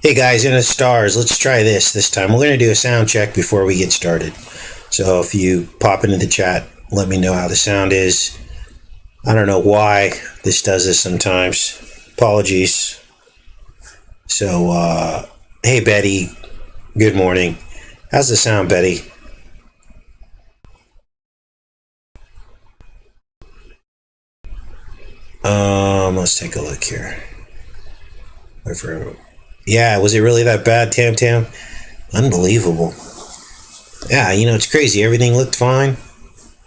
Hey guys, in the stars, let's try this time. We're going to do a sound check before we get started. So if you pop into the chat, let me know how the sound is. I don't know why this does this sometimes. Apologies. So, hey Betty, good morning. How's the sound, Betty? Let's take a look here. Yeah, was it really that bad, Tam Tam? Unbelievable. Yeah, it's crazy. Everything looked fine.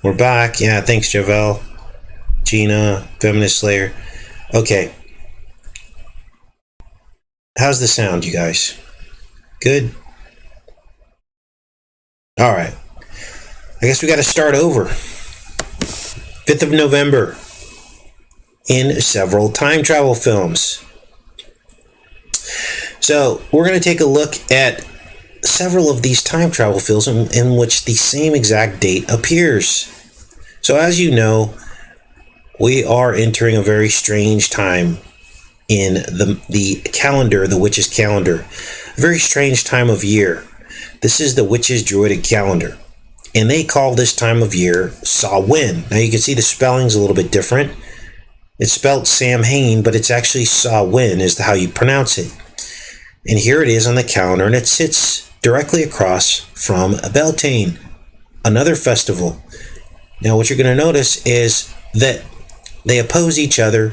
We're back. Yeah, thanks, Javel. Gina, Feminist Slayer. Okay. How's the sound, you guys? Good? All right. I guess we got to start over. 5th of November. In several time travel films. So, we're going to take a look at several of these time travel films in which the same exact date appears. So, as you know, we are entering a very strange time in the calendar, the witch's calendar. A very strange time of year. This is the witch's Druidic calendar. And they call this time of year Samhain. Now, you can see the spelling's a little bit different. It's spelled Samhain, but it's actually Samhain is how you pronounce it. And here it is on the calendar, and it sits directly across from Beltane, another festival. Now, what you're going to notice is that they oppose each other,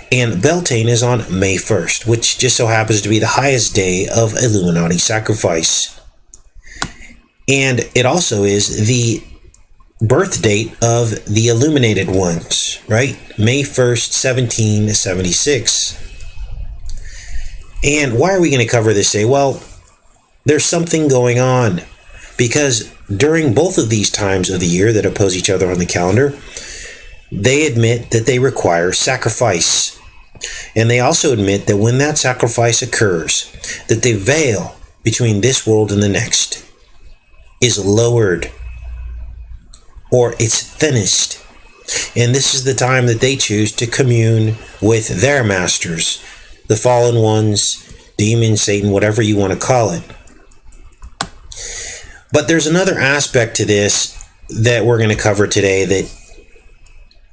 and Beltane is on May 1st, which just so happens to be the highest day of Illuminati sacrifice. And it also is the birth date of the illuminated ones, right? May 1st, 1776. And why are we going to cover this day? Well, there's something going on, because during both of these times of the year that oppose each other on the calendar, they admit that they require sacrifice. And they also admit that when that sacrifice occurs, that the veil between this world and the next is lowered, or it's thinnest. And this is the time that they choose to commune with their masters, the fallen ones, demon, Satan, whatever you want to call it. But there's another aspect to this that we're going to cover today that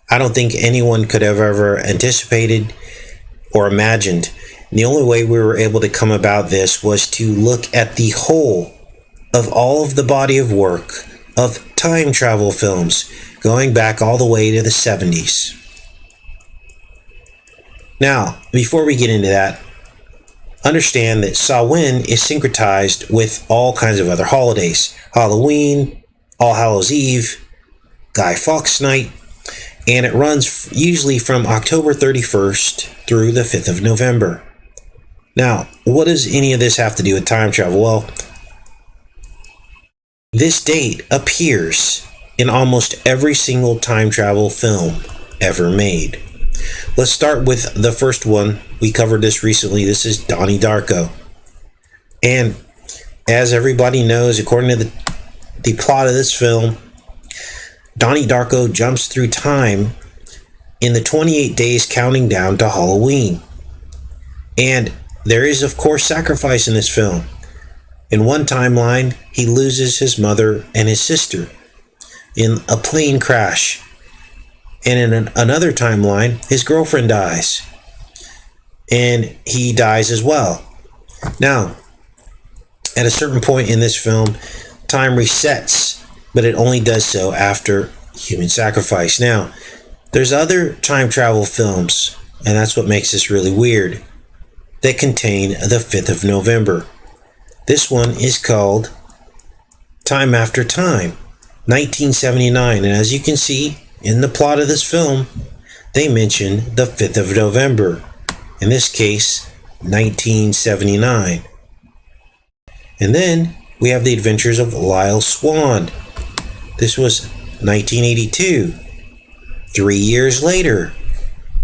I don't think anyone could have ever anticipated or imagined. And the only way we were able to come about this was to look at the whole of all of the body of work of time travel films going back all the way to the 70s. Now, before we get into that, understand that Samhain is syncretized with all kinds of other holidays. Halloween, All Hallows Eve, Guy Fawkes Night, and it runs usually from October 31st through the 5th of November. Now, what does any of this have to do with time travel? Well, this date appears in almost every single time travel film ever made. Let's start with the first one. We covered this recently. This is Donnie Darko. And as everybody knows, according to the plot of this film, Donnie Darko jumps through time in the 28 days counting down to Halloween. And there is, of course, sacrifice in this film. In one timeline, he loses his mother and his sister in a plane crash. And in another timeline, his girlfriend dies. And he dies as well. Now, at a certain point in this film, time resets, but it only does so after human sacrifice. Now, there's other time travel films, and that's what makes this really weird, that contain the 5th of November. This one is called Time After Time, 1979. And as you can see in the plot of this film, they mention the 5th of November. In this case, 1979. And then we have the adventures of Lyle Swan. This was 1982. 3 years later.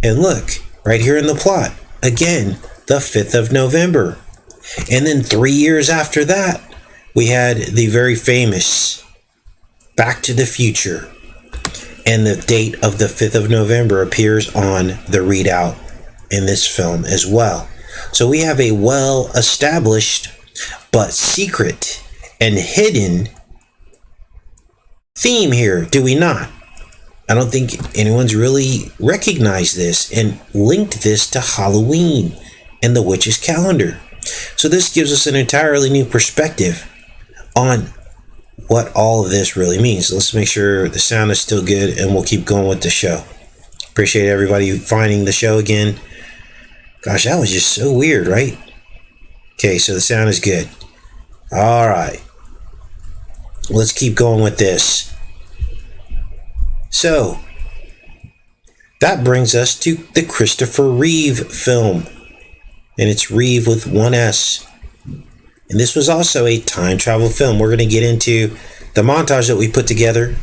And look, right here in the plot, again, the 5th of November. And then 3 years after that, we had the very famous Back to the Future. And the date of the 5th of November appears on the readout in this film as well. So we have a well-established but secret and hidden theme here, do we not? I don't think anyone's really recognized this and linked this to Halloween and the witch's calendar. So this gives us an entirely new perspective on what all of this really means. Let's make sure the sound is still good, and we'll keep going with the show. Appreciate everybody finding the show again. Gosh, that was just so weird, right? Okay, so the sound is good. All right. Let's keep going with this. So, that brings us to the Christopher Reeve film. And it's Reeve with one S. And this was also a time travel film. We're going to get into the montage that we put together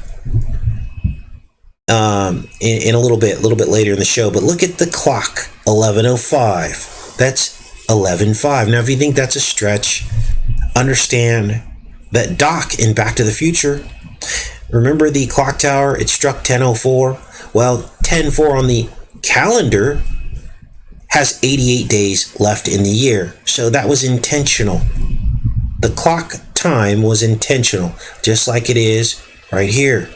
in a little bit later in the show. But look at the clock, 11:05. That's 11:05. Now, if you think that's a stretch, understand that Doc in Back to the Future, remember the clock tower? It struck 10:04. Well, 10:04 on the calendar has 88 days left in the year. So that was intentional. The clock time was intentional, just like it is right here.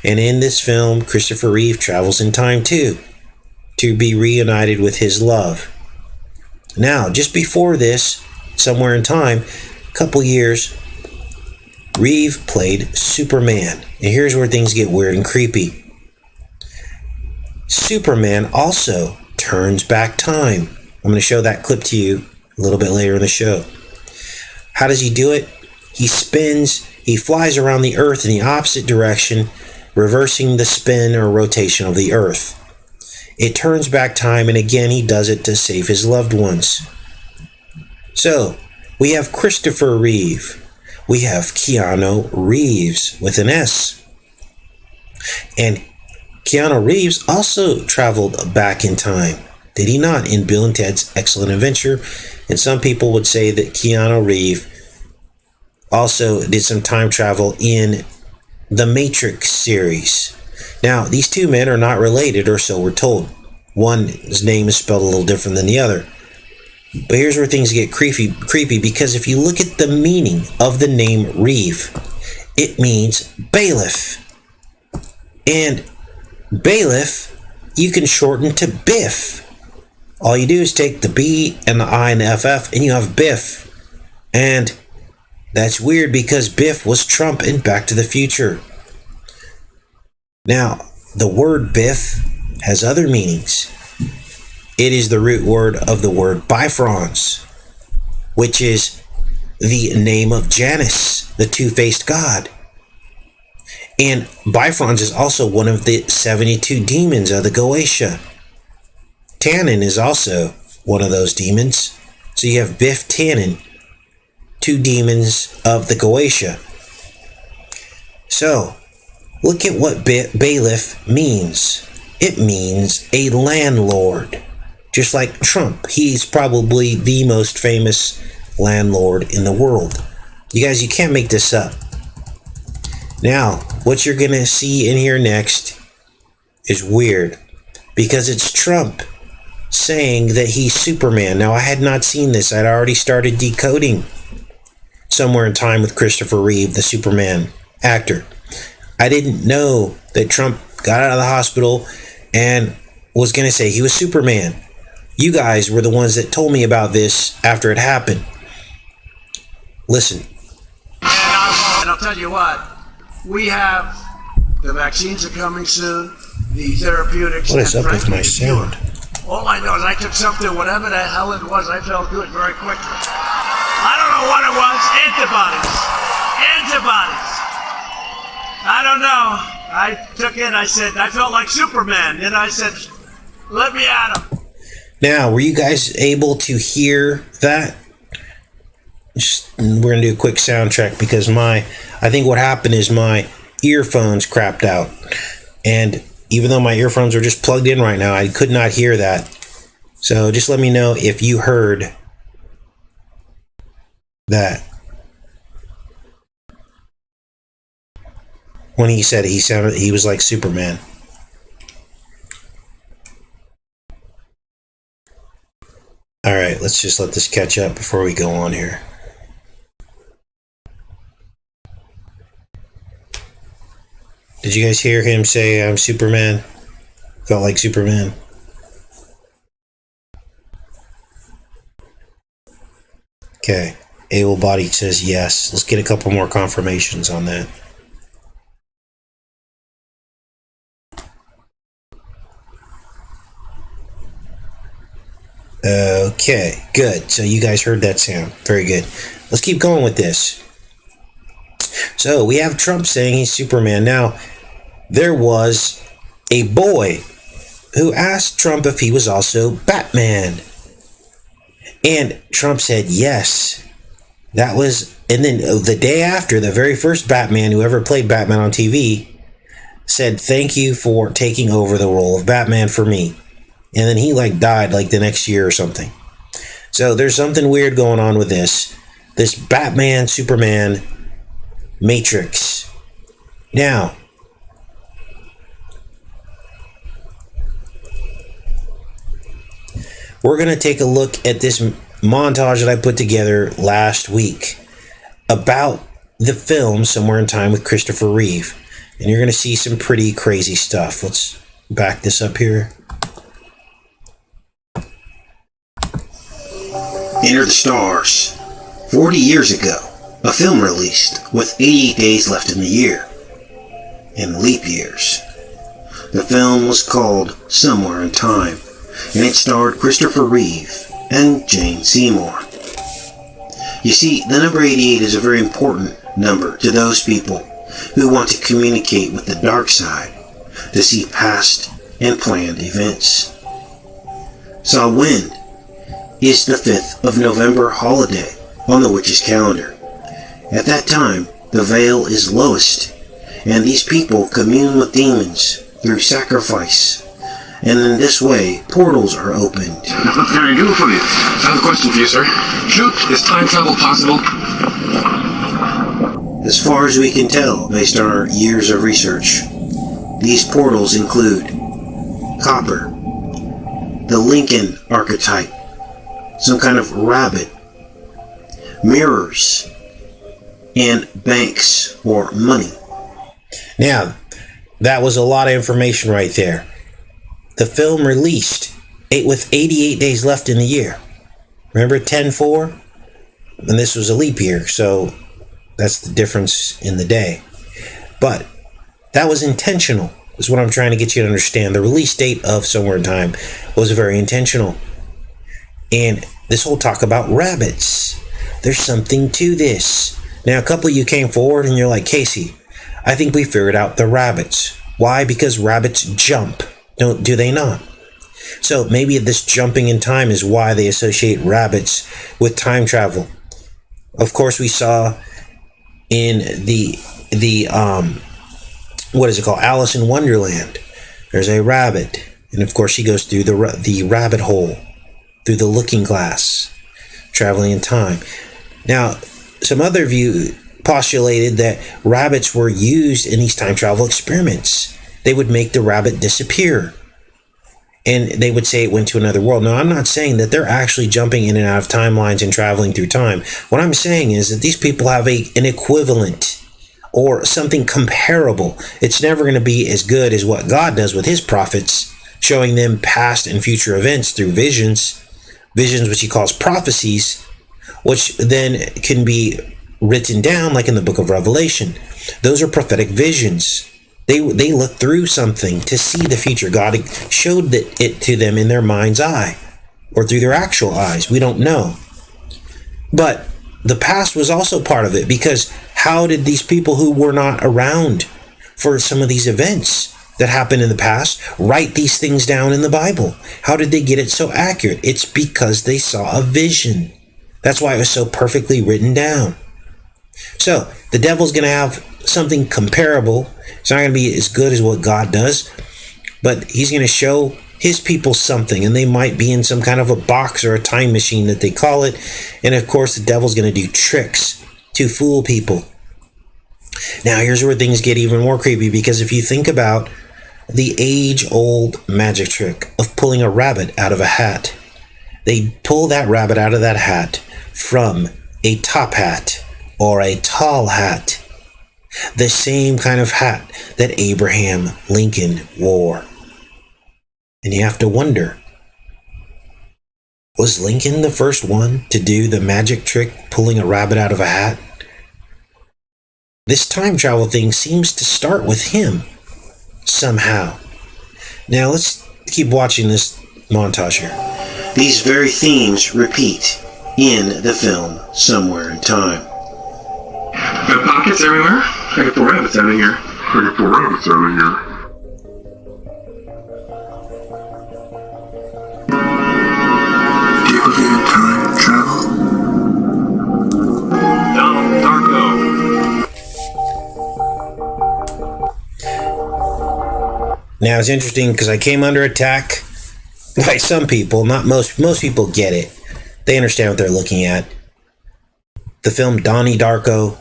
And in this film, Christopher Reeve travels in time too, to be reunited with his love. Now, just before this, somewhere in time, a couple years, Reeve played Superman. And here's where things get weird and creepy. Superman also turns back time. I'm going to show that clip to you a little bit later in the show. How does he do it? He flies around the Earth in the opposite direction, reversing the spin or rotation of the Earth. It turns back time, and again, he does it to save his loved ones. So, we have Christopher Reeve. We have Keanu Reeves with an S. And Keanu Reeves also traveled back in time, did he not, in Bill and Ted's Excellent Adventure? And some people would say that Keanu Reeves also did some time travel in the Matrix series. Now, these two men are not related, or so we're told. One's name is spelled a little different than the other. But here's where things get creepy, because if you look at the meaning of the name Reeve, it means bailiff. And bailiff, you can shorten to Biff. All you do is take the B and the I and the FF, and you have Biff. And that's weird, because Biff was Trump in Back to the Future. Now, the word Biff has other meanings. It is the root word of the word Bifrons, which is the name of Janus, the two-faced god. And Bifrons is also one of the 72 demons of the Goetia. Tannen is also one of those demons. So you have Biff Tannen, two demons of the Goetia. So, look at what bailiff means. It means a landlord. Just like Trump, he's probably the most famous landlord in the world. You guys, you can't make this up. Now, what you're going to see in here next is weird, because it's Trump saying that he's Superman. Now, I had not seen this. I'd already started decoding Somewhere in Time with Christopher Reeve, the Superman actor. I didn't know that Trump got out of the hospital and was going to say he was Superman. You guys were the ones that told me about this after it happened. Listen. And I'll tell you what, we have the vaccines are coming soon, the therapeutics. What is up with my sound? All I know is I took something, whatever the hell it was, I felt good very quickly. I don't know what it was. Antibodies. I don't know. I took it, I said, I felt like Superman. And I said, let me at him. Now, were you guys able to hear that? We're going to do a quick sound check, because I think what happened is my earphones crapped out. And even though my earphones are just plugged in right now, I could not hear that. So just let me know if you heard that. When he said he was like Superman. Alright, let's just let this catch up before we go on here. Did you guys hear him say, I'm Superman? Felt like Superman. Okay, able-bodied says yes. Let's get a couple more confirmations on that. Okay, good. So you guys heard that sound. Very good. Let's keep going with this. So we have Trump saying he's Superman. Now, there was a boy who asked Trump if he was also Batman. And Trump said yes. That was, and then the day after, the very first Batman who ever played Batman on TV said, thank you for taking over the role of Batman for me. And then he died the next year or something. So there's something weird going on with this Batman, Superman matrix. Now, we're going to take a look at this montage that I put together last week about the film Somewhere in Time with Christopher Reeve. And you're going to see some pretty crazy stuff. Let's back this up here. Enter the Stars. 40 years ago, a film released with 88 days left in the year, and leap years. The film was called Somewhere in Time, and it starred Christopher Reeve and Jane Seymour. You see, the number 88 is a very important number to those people who want to communicate with the dark side, to see past and planned events. Samhain is the 5th of November holiday on the witch's calendar. At that time, the veil is lowest, and these people commune with demons through sacrifice. And in this way, portals are opened. What can I do for you? I have a question for you, sir. Shoot, is time travel possible? As far as we can tell, based on our years of research, these portals include copper, the Lincoln archetype, some kind of rabbit, mirrors, and banks or money. Now, that was a lot of information right there. The film released with 88 days left in the year. Remember 10-4? And this was a leap year, so that's the difference in the day. But that was intentional, is what I'm trying to get you to understand. The release date of Somewhere in Time was very intentional. And this whole talk about rabbits, there's something to this. Now, a couple of you came forward and you're like, Casey, I think we figured out the rabbits. Why? Because rabbits jump. Do they not? So maybe this jumping in time is why they associate rabbits with time travel. Of course, we saw in the what is it called? Alice in Wonderland. There's a rabbit, and of course she goes through the rabbit hole, through the looking glass, traveling in time. Now, some other view postulated that rabbits were used in these time travel experiments. They would make the rabbit disappear, and they would say it went to another world. Now, I'm not saying that they're actually jumping in and out of timelines and traveling through time. What I'm saying is that these people have an equivalent or something comparable. It's never going to be as good as what God does with his prophets, showing them past and future events through visions which he calls prophecies, which then can be written down like in the book of Revelation. Those are prophetic visions. They look through something to see the future. God showed it to them in their mind's eye or through their actual eyes. We don't know. But the past was also part of it, because how did these people who were not around for some of these events that happened in the past write these things down in the Bible? How did they get it so accurate? It's because they saw a vision. That's why it was so perfectly written down. So the devil's going to have something comparable. It's not going to be as good as what God does, but he's going to show his people something, and they might be in some kind of a box or a time machine that they call it. And of course, the devil's going to do tricks to fool people. Now, here's where things get even more creepy, because if you think about the age-old magic trick of pulling a rabbit out of a hat, They pull that rabbit out of that hat from a top hat or a tall hat. The same kind of hat that Abraham Lincoln wore. And you have to wonder, was Lincoln the first one to do the magic trick pulling a rabbit out of a hat? This time travel thing seems to start with him, somehow. Now let's keep watching this montage here. These very themes repeat in the film Somewhere in Time. Got pockets everywhere? I can pull rabbits out of here. Do you believe in time travel? Donnie Darko. Now it's interesting because I came under attack by some people. Not most people get it. They understand what they're looking at. The film Donnie Darko.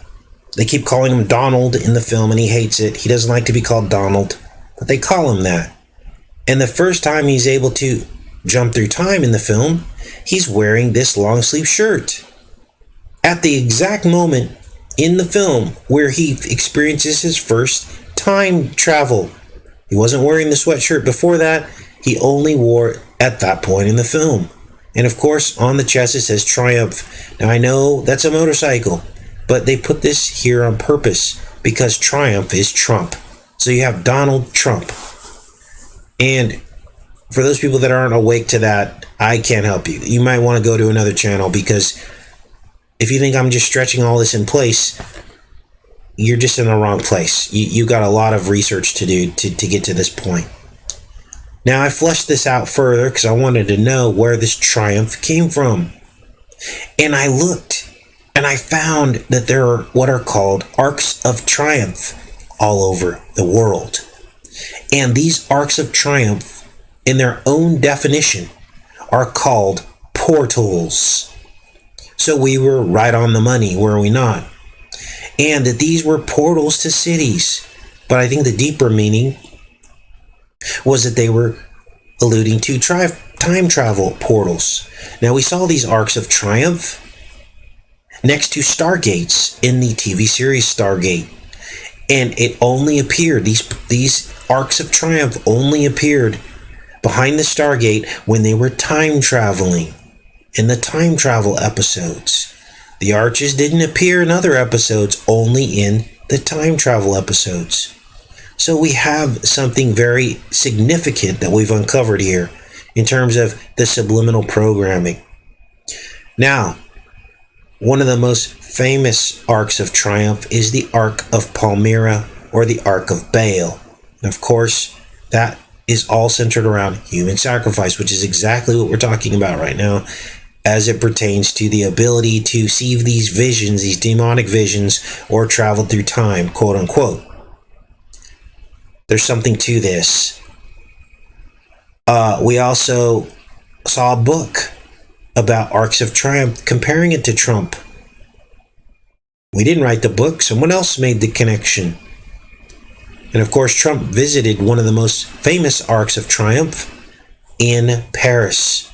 They keep calling him Donald in the film and he hates it. He doesn't like to be called Donald, but they call him that. And the first time he's able to jump through time in the film, he's wearing this long sleeve shirt. At the exact moment in the film where he experiences his first time travel. He wasn't wearing the sweatshirt before that. He only wore it at that point in the film. And of course, on the chest it says Triumph. Now I know that's a motorcycle, but they put this here on purpose because Triumph is Trump. So you have Donald Trump. And for those people that aren't awake to that, I can't help you. You might want to go to another channel because if you think I'm just stretching all this in place, you're just in the wrong place. You got a lot of research to do to get to this point. Now I fleshed this out further because I wanted to know where this Triumph came from. And I looked and I found that there are what are called Arcs of Triumph all over the world. And these Arcs of Triumph, in their own definition, are called portals. So we were right on the money, were we not? And that these were portals to cities. But I think the deeper meaning was that they were alluding to time travel portals. Now we saw these Arcs of Triumph next to Stargates in the TV series Stargate. And it only appeared, these Arcs of Triumph only appeared behind the Stargate when they were time traveling in the time travel episodes. The arches didn't appear in other episodes, only in the time travel episodes. So we have something very significant that we've uncovered here in terms of the subliminal programming. Now, one of the most famous Arcs of Triumph is the Arc of Palmyra or the Arc of Baal. And of course, that is all centered around human sacrifice, which is exactly what we're talking about right now as it pertains to the ability to see these visions, these demonic visions, or travel through time, quote unquote. There's something to this. We also saw a book about Arcs of Triumph, comparing it to Trump. We didn't write the book, someone else made the connection. And of course, Trump visited one of the most famous Arcs of Triumph in Paris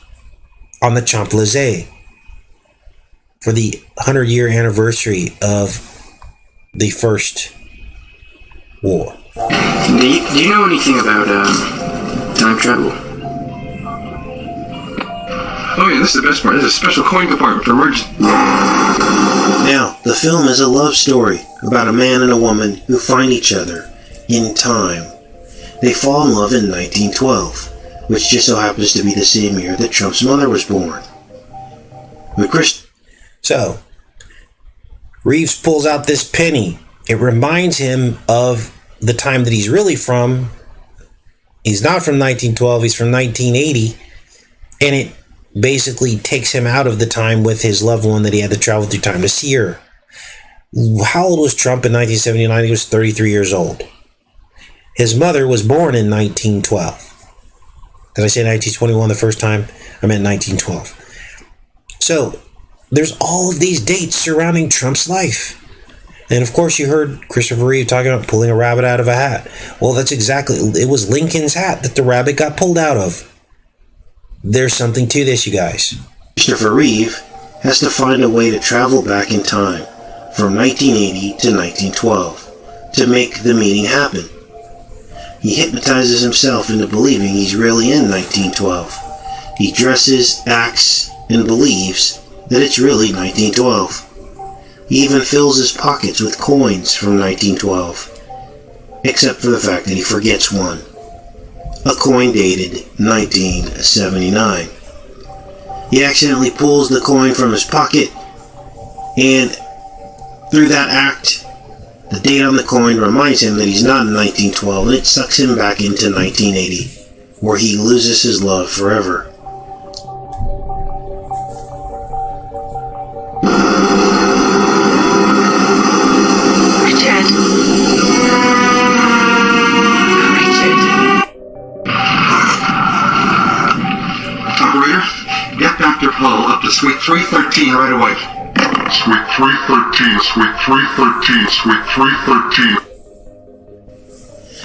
on the Champs-Élysées for the 100-year anniversary of the First War. Do you know anything about time travel? Oh yeah, this is the best part. This is a special coin compartment for emergency. Now, the film is a love story about a man and a woman who find each other in time. They fall in love in 1912, which just so happens to be the same year that Trump's mother was born. So, Reeves pulls out this penny. It reminds him of the time that he's really from. He's not from 1912, he's from 1980, and it basically takes him out of the time with his loved one that he had to travel through time to see her. How old was Trump in 1979? He was 33 years old. His mother was born in 1912. Did I say 1921 the first time? I meant 1912. So, there's all of these dates surrounding Trump's life. And of course you heard Christopher Reeve talking about pulling a rabbit out of a hat. Well, that's exactly, it was Lincoln's hat that the rabbit got pulled out of. There's something to this, you guys. Christopher Reeve has to find a way to travel back in time from 1980 to 1912 to make the meeting happen. He hypnotizes himself into believing he's really in 1912. He dresses, acts, and believes that it's really 1912. He even fills his pockets with coins from 1912, except for the fact that he forgets one. A coin dated 1979. He accidentally pulls the coin from his pocket, and through that act, the date on the coin reminds him that he's not in 1912, and it sucks him back into 1980, where he loses his love forever. Up to Suite 313 right away. Suite 313, Suite 313, Suite 313.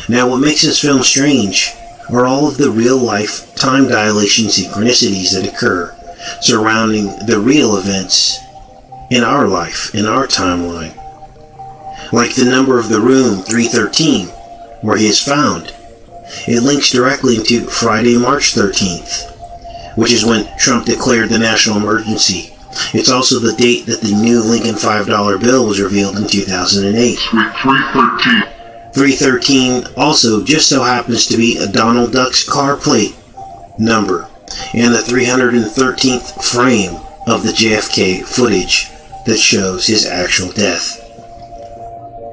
Now, what makes this film strange are all of the real-life time dilation synchronicities that occur surrounding the real events in our life, in our timeline. Like the number of the room 313, where he is found. It links directly into Friday, March 13th. Which is when Trump declared the national emergency. It's also the date that the new Lincoln $5 bill was revealed in 2008. Suite 313. 313 also just so happens to be a Donald Duck's car plate number and the 313th frame of the JFK footage that shows his actual death.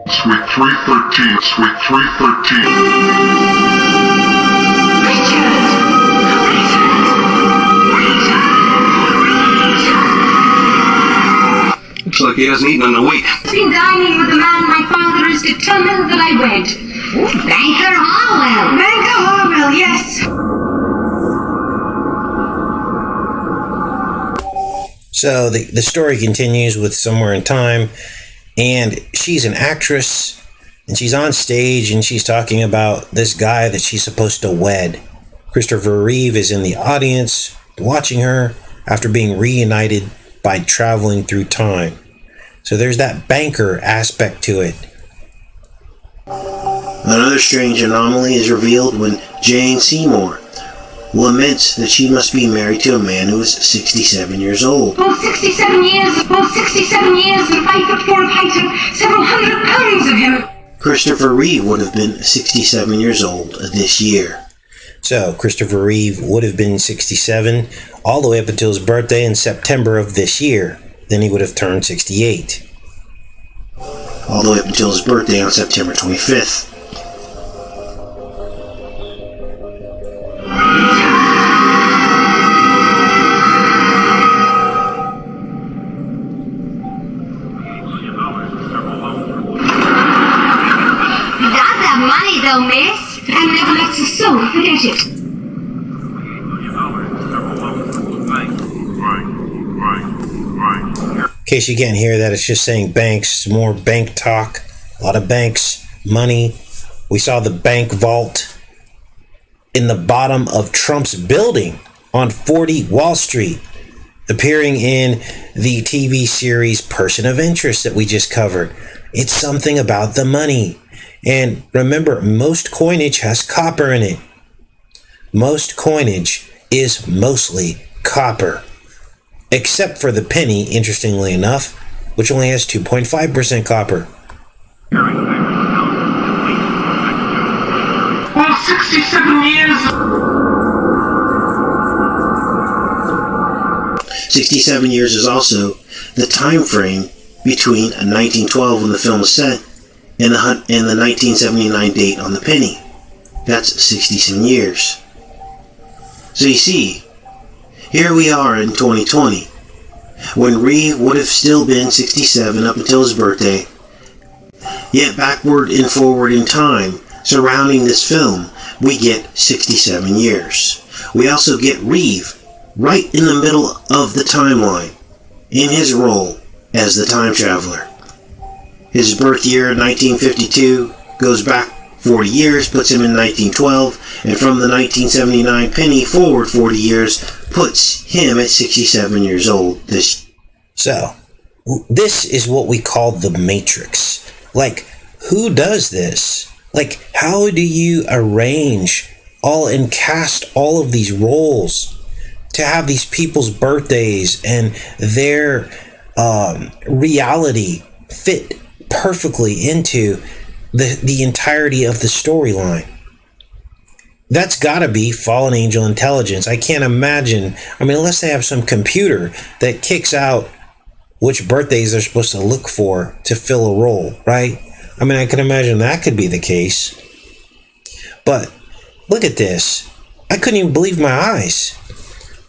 Suite 313, Suite 313. Looks like he hasn't eaten in a week. I've been dining with the man my father is determined that I wed. Banker Harwell. Banker Harwell, yes. So the story continues with Somewhere in Time, and she's an actress, and she's on stage, and she's talking about this guy that she's supposed to wed. Christopher Reeve is in the audience watching her after being reunited by traveling through time. So there's that banker aspect to it. Another strange anomaly is revealed when Jane Seymour laments that she must be married to a man who is 67 years old. For 67 years, and 5 foot 4 of height and several hundred pounds of him. Christopher Reeve would have been 67 years old this year. So Christopher Reeve would have been 67 all the way up until his birthday in September of this year. Then he would have turned 68. All the way up until his birthday on September 25th. Got that money though, miss. And never left a soul, forget it. In case you can't hear that, it's just saying banks, more bank talk, a lot of banks, money. We saw the bank vault in the bottom of Trump's building on 40 Wall Street, appearing in the TV series Person of Interest that we just covered. It's something about the money. And remember, most coinage has copper in it. Most coinage is mostly copper. Except for the penny, interestingly enough, which only has 2.5% copper. For 67 years. 67 years is also the time frame between 1912 when the film was set and the 1979 date on the penny. That's 67 years. So you see, here we are in 2020, when Reeve would have still been 67 up until his birthday, yet backward and forward in time surrounding this film, we get 67 years. We also get Reeve right in the middle of the timeline in his role as the time traveler. His birth year, 1952, goes back 40 years puts him in 1912, and from the 1979 penny forward 40 years puts him at 67 years old this year. So, this is what we call the Matrix. Like, who does this? Like, how do you arrange and cast all of these roles to have these people's birthdays and their reality fit perfectly into the entirety of the storyline? That's gotta be fallen angel intelligence. I can't imagine, unless they have some computer that kicks out which birthdays they're supposed to look for to fill a role, right? I can imagine that could be the case. But look at this. I couldn't even believe my eyes.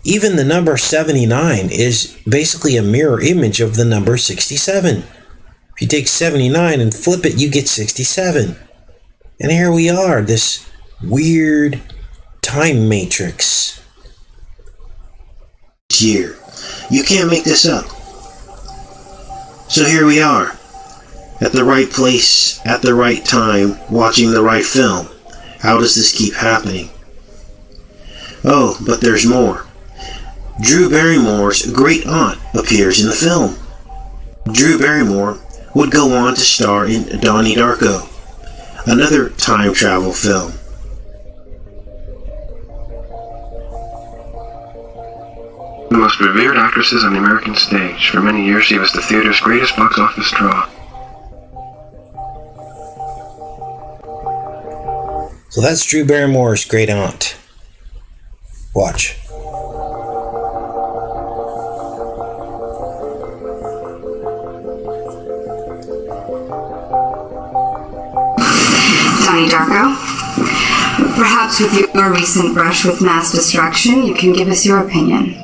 Even the number 79 is basically a mirror image of the number 67. If you take 79 and flip it, you get 67. And here we are, this weird time matrix. Year. You can't make this up. So here we are, at the right place, at the right time, watching the right film. How does this keep happening? Oh, but there's more. Drew Barrymore's great aunt appears in the film. Drew Barrymore would go on to star in Donnie Darko, another time travel film. The most revered actresses on the American stage. For many years, she was the theater's greatest box office draw. So that's Drew Barrymore's great aunt. Watch. Donnie Darko, perhaps with your recent brush with mass destruction, you can give us your opinion.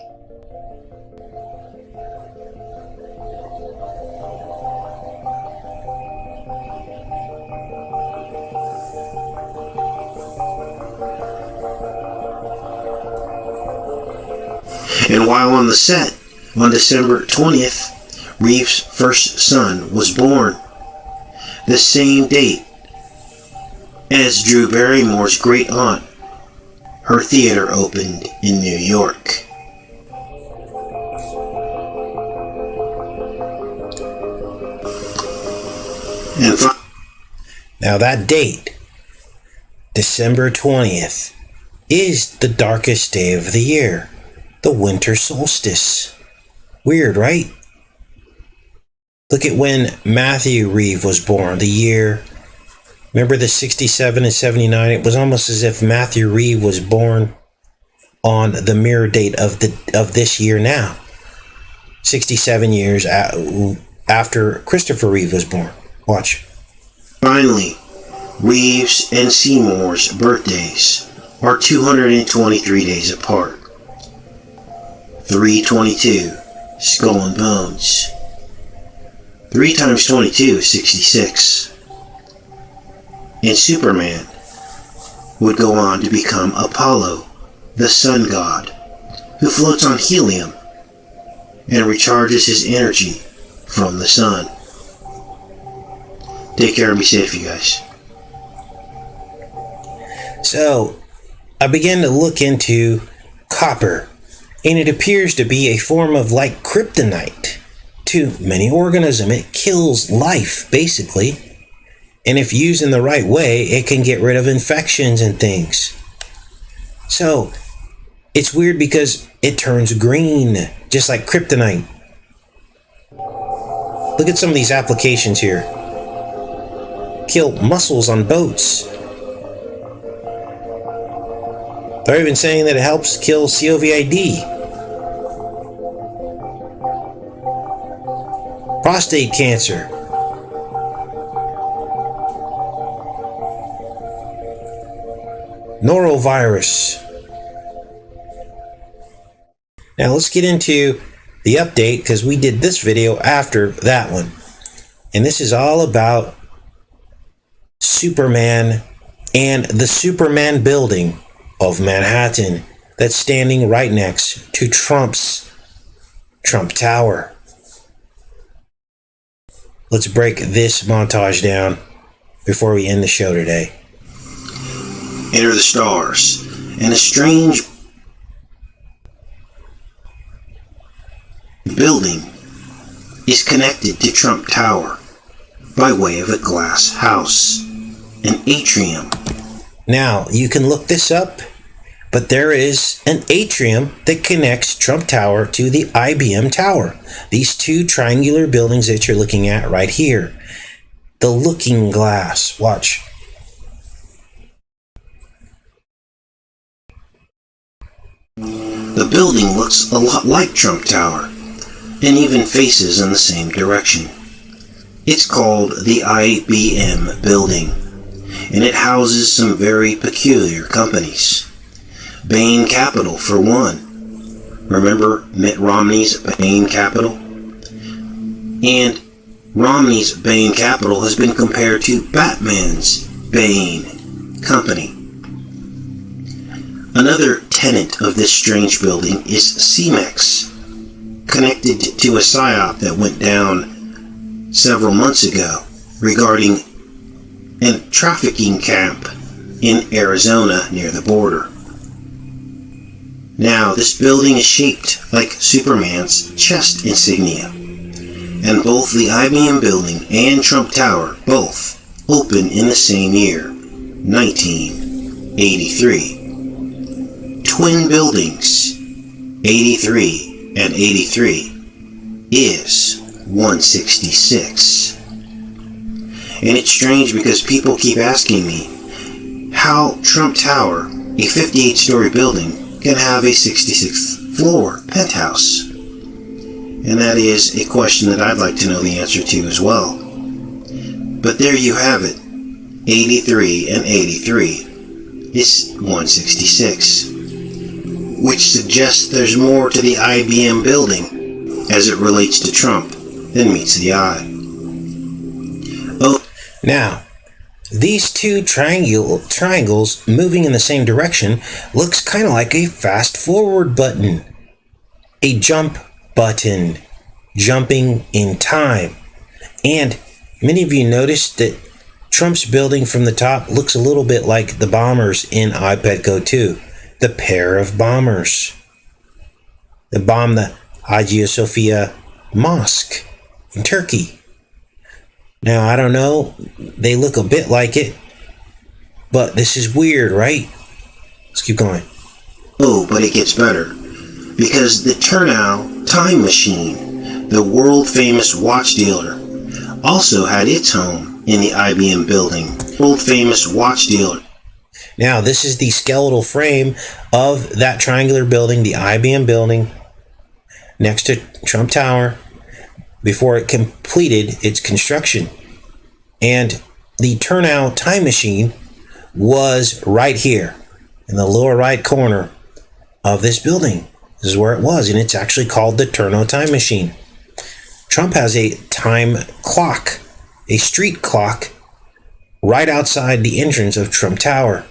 And while on the set, on December 20th, Reeves' first son was born. The same date as Drew Barrymore's great aunt. Her theater opened in New York. And now that date, December 20th, is the darkest day of the year. The winter solstice. Weird, right? Look at when Matthew Reeve was born, the year. Remember the 67 and 79? It was almost as if Matthew Reeve was born on the mirror date of this year now. 67 years after Christopher Reeve was born. Watch. Finally, Reeves and Seymour's birthdays are 223 days apart. 322, skull and bones. 3 times 22 is 66. And Superman would go on to become Apollo, the sun god, who floats on helium and recharges his energy from the sun. Take care and be safe, you guys. So, I began to look into copper. And it appears to be a form of like kryptonite to many organisms. It kills life, basically. And if used in the right way, it can get rid of infections and things. So, it's weird because it turns green, just like kryptonite. Look at some of these applications here. Kill mussels on boats. They're even saying that it helps kill COVID. Prostate cancer. Norovirus. Now let's get into the update because we did this video after that one. And this is all about Superman and the Superman building of Manhattan that's standing right next to Trump Tower. Let's break this montage down before we end the show today. enter the stars, and a strange building is connected to Trump Tower by way of a glass house, an atrium. Now, you can look this up, but there is an atrium that connects Trump Tower to the IBM Tower. These two triangular buildings that you're looking at right here. The looking glass. Watch. The building looks a lot like Trump Tower, and even faces in the same direction. It's called the IBM Building, and it houses some very peculiar companies. Bain Capital, for one. Remember Mitt Romney's Bain Capital? And Romney's Bain Capital has been compared to Batman's Bain Company. Another tenant of this strange building is CEMEX, connected to a psyop that went down several months ago regarding a trafficking camp in Arizona near the border. Now, this building is shaped like Superman's chest insignia, and both the IBM building and Trump Tower both opened in the same year, 1983. Twin buildings, 83 and 83, is 166. And it's strange because people keep asking me how Trump Tower, a 58-story building, can have a 66th floor penthouse. And that is a question that I'd like to know the answer to as well. But there you have it. 83 and 83 is 166. Which suggests there's more to the IBM building as it relates to Trump than meets the eye. Oh, now, these two triangles moving in the same direction looks kind of like a fast forward button. A jump button. Jumping in time. And many of you noticed that Trump's building from the top looks a little bit like the bombers in iPetco 2. The pair of bombers. They bombed the Hagia Sophia Mosque in Turkey. Now, I don't know, they look a bit like it, but this is weird, right? Let's keep going. Oh, but it gets better. Because the Turnow Time Machine, the world-famous watch dealer, also had its home in the IBM building. World-famous watch dealer. Now, this is the skeletal frame of that triangular building, the IBM building, next to Trump Tower, before it completed its construction. And the Turnow Time Machine was right here in the lower right corner of this building. This is where it was, and it's actually called the Turnow Time Machine. Trump has a time clock, a street clock, right outside the entrance of Trump Tower.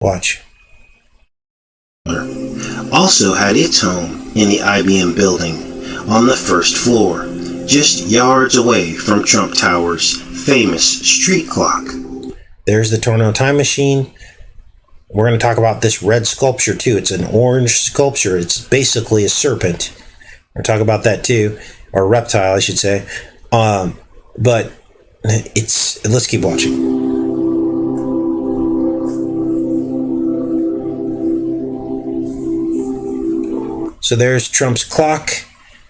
Watch. Also had its home in the IBM building on the first floor, just yards away from Trump Tower's famous street clock. There's the Turnow Time Machine. We're going to talk about this red sculpture too. It's an orange sculpture. It's basically a serpent. We'll talk about that too, or reptile, I should say. But let's keep watching. So there's Trump's clock.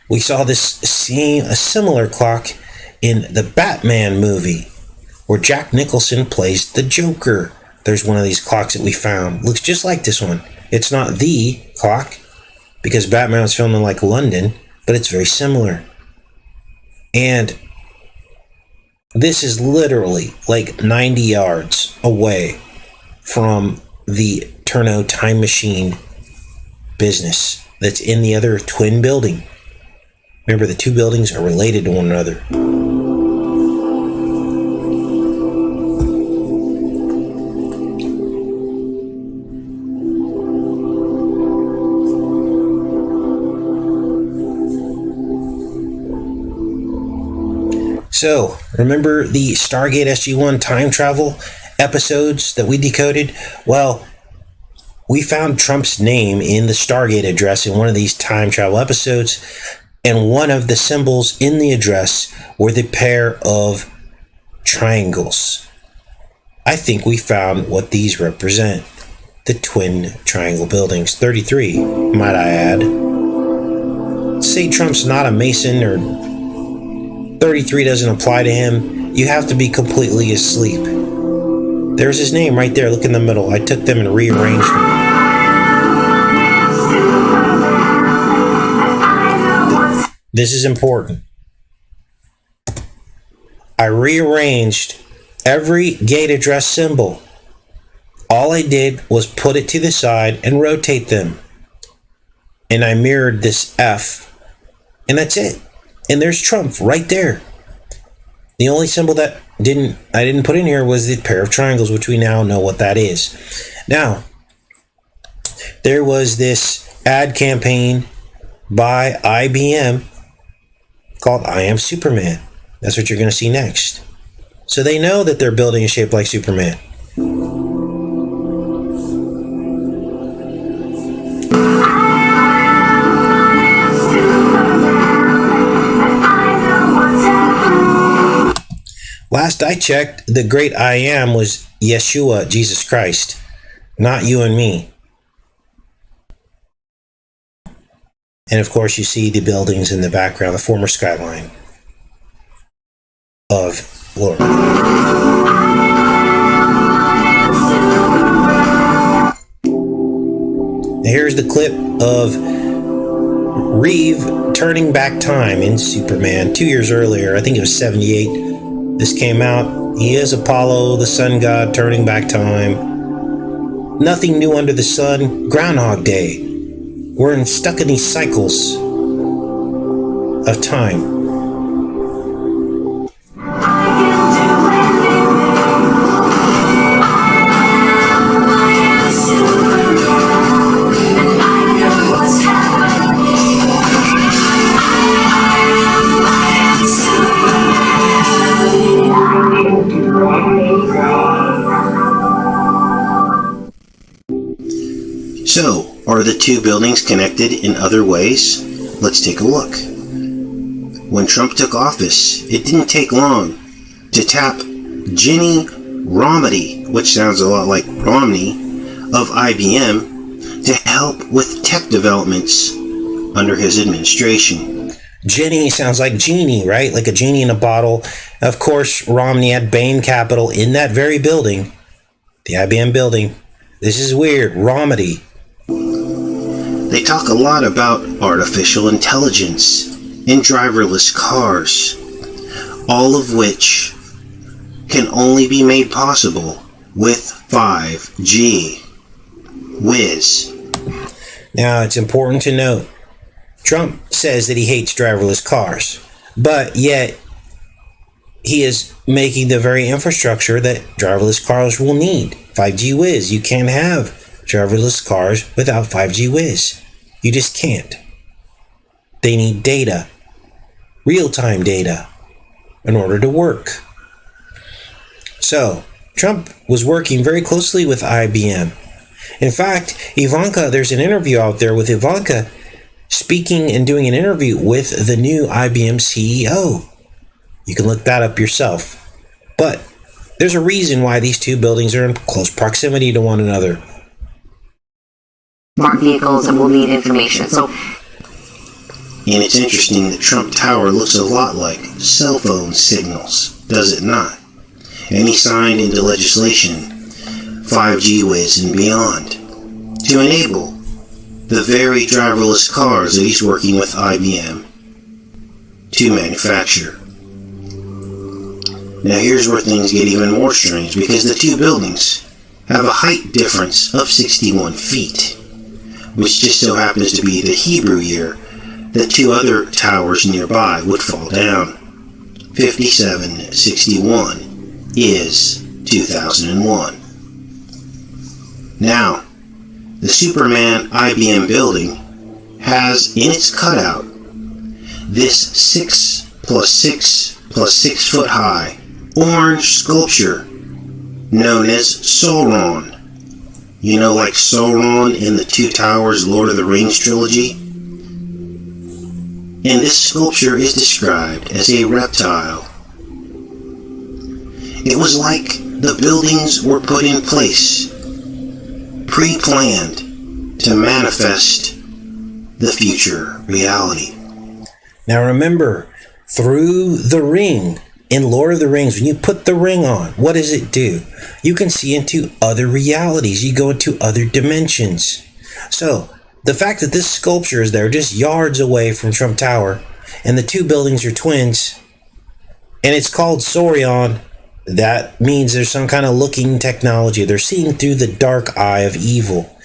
We saw a similar clock in the Batman movie, where Jack Nicholson plays the Joker. There's one of these clocks that we found. Looks just like this one. It's not the clock, because Batman was filmed in like London, but it's very similar. And this is literally like 90 yards away from the Turnow Time Machine business that's in the other twin building. Remember, the two buildings are related to one another. So, remember the Stargate SG-1 time travel episodes that we decoded? Well, we found Trump's name in the Stargate address in one of these time travel episodes, and one of the symbols in the address were the pair of triangles. I think we found what these represent. The twin triangle buildings. 33, might I add. Say Trump's not a Mason or 33 doesn't apply to him. You have to be completely asleep. There's his name right there. Look in the middle. I took them and rearranged them. This is important. I rearranged every gate address symbol. All I did was put it to the side and rotate them. And I mirrored this F. And that's it. And there's Trump right there. The only symbol that I didn't put in here was the pair of triangles, which we now know what that is. Now, there was this ad campaign by IBM called I Am Superman. That's what you're going to see next. So they know that their building is shaped like Superman. Last I checked, the great I Am was Yeshua, Jesus Christ, not you and me. And of course, you see the buildings in the background, the former skyline of Florida. Here's the clip of Reeve turning back time in Superman 2 years earlier. I think it was 78. This came out. He is Apollo, the sun god, turning back time. Nothing new under the sun. Groundhog Day. We're stuck in these cycles of time. So, are the two buildings connected in other ways? Let's take a look. When Trump took office, it didn't take long to tap Ginny Rometty, which sounds a lot like Romney, of IBM, to help with tech developments under his administration. Ginny sounds like genie, right? Like a genie in a bottle. Of course, Romney had Bain Capital in that very building, the IBM building. This is weird. Rometty. They talk a lot about artificial intelligence and driverless cars, all of which can only be made possible with 5G whiz. Now, it's important to note, Trump says that he hates driverless cars, but yet he is making the very infrastructure that driverless cars will need. 5G whiz. You can't have driverless cars without 5G whiz. You just can't. They need data, real-time data, in order to work. So, Trump was working very closely with IBM. In fact, Ivanka, there's an interview out there with Ivanka speaking and doing an interview with the new IBM CEO. You can look that up yourself. But there's a reason why these two buildings are in close proximity to one another. Smart vehicles and will need information. So, and it's interesting that Trump Tower looks a lot like cell phone signals, does it not? And he signed into legislation 5G whiz and beyond to enable the very driverless cars that he's working with IBM to manufacture. Now here's where things get even more strange, because the two buildings have a height difference of 61 feet. Which just so happens to be the Hebrew year that two other towers nearby would fall down. 5761 is 2001. Now, the Superman IBM building has in its cutout this 6 plus 6 plus 6 foot high orange sculpture known as Sauron. You know, like Sauron in the Two Towers Lord of the Rings trilogy? And this sculpture is described as a reptile. It was like the buildings were put in place, pre-planned to manifest the future reality. Now remember, through the ring, in Lord of the Rings, when you put the ring on, what does it do? You can see into other realities. You go into other dimensions. So, the fact that this sculpture is there just yards away from Trump Tower, and the two buildings are twins, and it's called Sauron, that means there's some kind of looking technology. They're seeing through the dark eye of evil.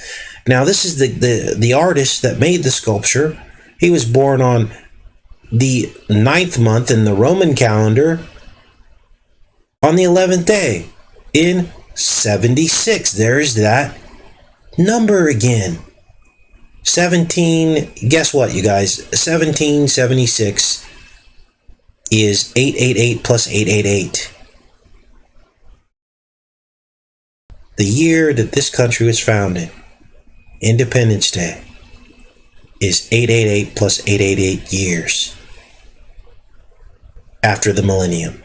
Now, this is the artist that made the sculpture. He was born on the 9th month in the Roman calendar, on the 11th day in 76. There's that number again. 17, guess what, you guys? 1776 is 888 plus 888. The year that this country was founded, Independence Day, is 888 plus 888 years after the millennium.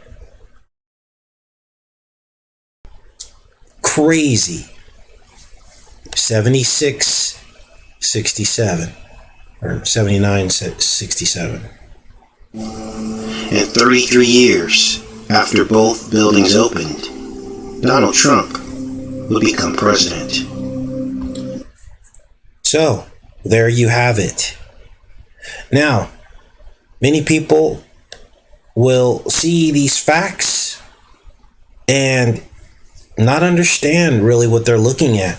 Crazy. 76, 67, or 79, 67. And 33 years after both buildings opened, Donald Trump will become president. So, there you have it. Now, many people will see these facts and not understand really what they're looking at.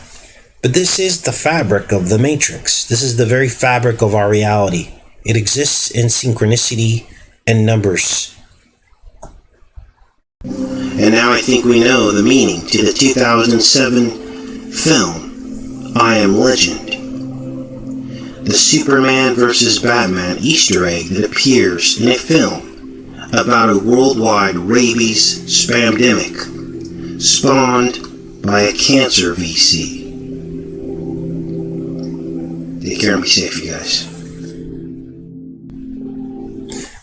But this is the fabric of the Matrix. This is the very fabric of our reality. It exists in synchronicity and numbers. And now I think we know the meaning to the 2007 film, I Am Legend. The Superman vs. Batman Easter egg that appears in a film about a worldwide rabies spamdemic spawned by a cancer VC. Take care and be safe, you guys.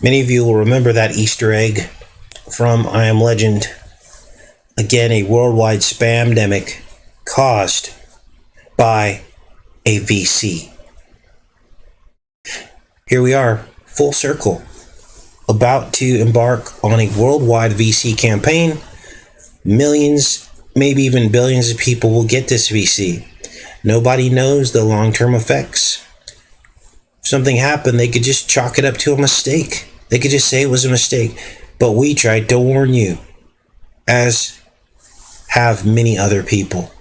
Many of you will remember that Easter egg from I Am Legend. Again, a worldwide spamdemic caused by a VC. Here we are, full circle, about to embark on a worldwide VC campaign. Millions, maybe even billions of people will get this VC. Nobody knows the long-term effects. If something happened, they could just chalk it up to a mistake. They could just say it was a mistake. But we tried to warn you, as have many other people.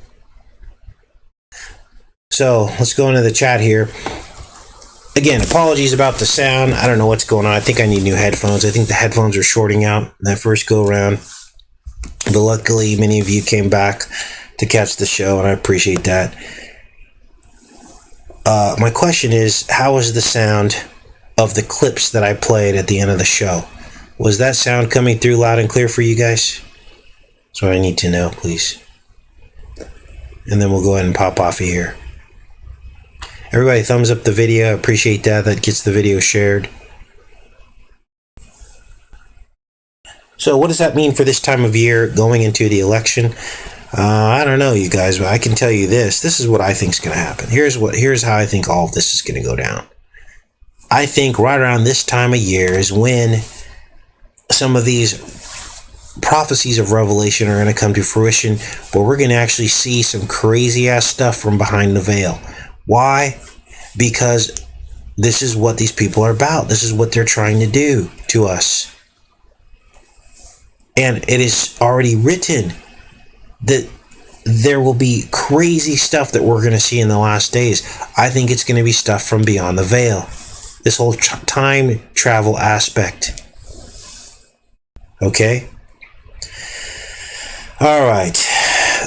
So, let's go into the chat here. Again, apologies about the sound. I don't know what's going on. I think I need new headphones. I think the headphones are shorting out that first go around. But luckily, many of you came back to catch the show, and I appreciate that. My question is, how was the sound of the clips that I played at the end of the show? Was that sound coming through loud and clear for you guys? That's what I need to know, please. And then we'll go ahead and pop off of here. Everybody, thumbs up the video. I appreciate that. That gets the video shared. So what does that mean for this time of year going into the election? I don't know, you guys, but I can tell you this. This is what I think is going to happen. Here's how I think all of this is going to go down. I think right around this time of year is when some of these prophecies of Revelation are going to come to fruition, where we're going to actually see some crazy ass stuff from behind the veil. Why? Because this is what these people are about. This is what they're trying to do to us. And it is already written that there will be crazy stuff that we're going to see in the last days. I think it's going to be stuff from beyond the veil. This whole time travel aspect. Okay? All right.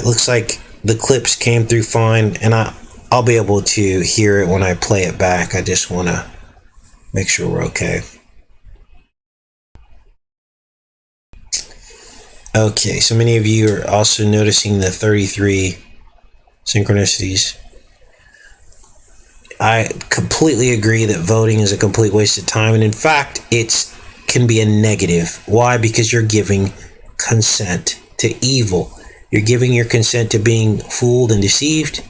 Looks like the clips came through fine, and I'll be able to hear it when I play it back. I just want to make sure we're okay. Okay, so many of you are also noticing the 33 synchronicities. I completely agree that voting is a complete waste of time, and in fact, it can be a negative. Why? Because you're giving consent to evil. You're giving your consent to being fooled and deceived.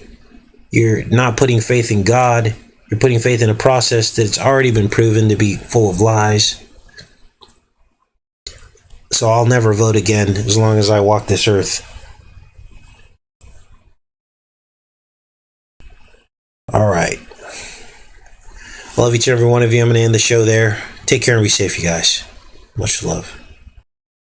You're not putting faith in God. You're putting faith in a process that's already been proven to be full of lies. So I'll never vote again as long as I walk this earth. All right. Love each and every one of you. I'm going to end the show there. Take care and be safe, you guys. Much love.